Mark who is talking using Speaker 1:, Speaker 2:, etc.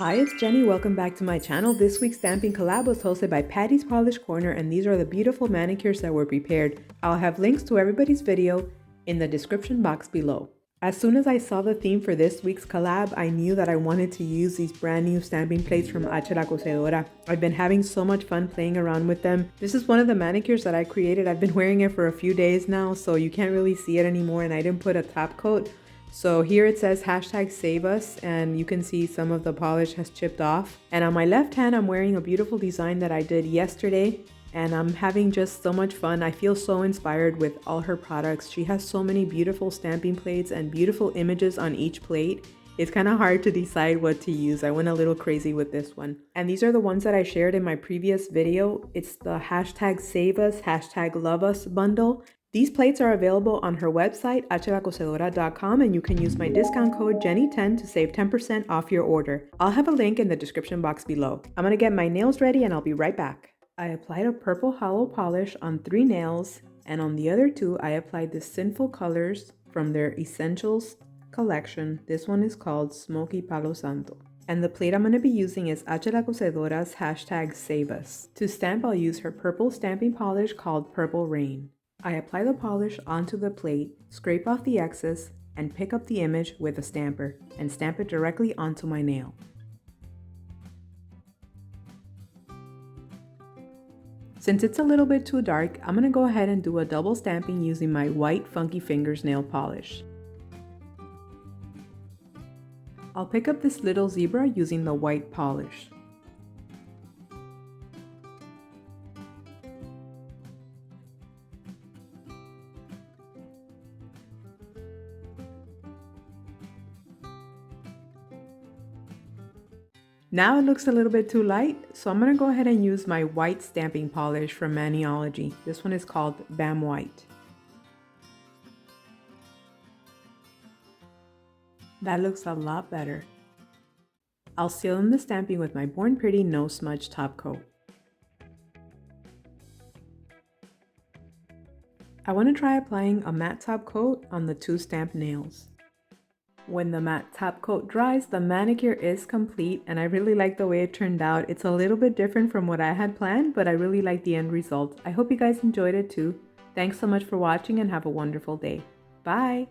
Speaker 1: Hi, it's Jenny. Welcome back to my channel. This week's stamping collab was hosted by Patty's Polish Corner, and these are the beautiful manicures that were prepared. I'll have links to everybody's video in the description box below. As soon as I saw the theme for this week's collab, I knew that I wanted to use these brand new stamping plates from La Cosedora. I've been having so much fun playing around with them. This is one of the manicures that I created. I've been wearing it for a few days now, so you can't really see it anymore, and I didn't put a top coat. So here it says #SaveUs, and you can see some of the polish has chipped off. And on my left hand, I'm wearing a beautiful design that I did yesterday, and I'm having just so much fun. I feel so inspired with all her products. She has so many beautiful stamping plates and beautiful images on each plate. It's kind of hard to decide what to use. I went a little crazy with this one. And these are the ones that I shared in my previous video. It's the #SaveUs, #LoveUs bundle. These plates are available on her website, cosedora.com, and you can use my discount code JENNY10 to save 10% off your order. I'll have a link in the description box below. I'm gonna get my nails ready and I'll be right back. I applied a purple hollow polish on 3 nails, and on the other 2, I applied the Sinful Colors from their Essentials collection. This one is called Smoky Palo Santo. And the plate I'm going to be using is Cosedora's #SaveUs. To stamp, I'll use her purple stamping polish called Purple Rain. I apply the polish onto the plate, scrape off the excess, and pick up the image with a stamper and stamp it directly onto my nail. Since it's a little bit too dark, I'm going to go ahead and do a double stamping using my white Funky Fingers nail polish. I'll pick up this little zebra using the white polish. Now it looks a little bit too light, so I'm going to go ahead and use my white stamping polish from Maniology. This one is called Bam White. That looks a lot better. I'll seal in the stamping with my Born Pretty No Smudge top coat. I want to try applying a matte top coat on the 2 stamped nails. When the matte top coat dries, the manicure is complete, and I really like the way it turned out. It's a little bit different from what I had planned, but I really like the end result. I hope you guys enjoyed it too. Thanks so much for watching and have a wonderful day. Bye!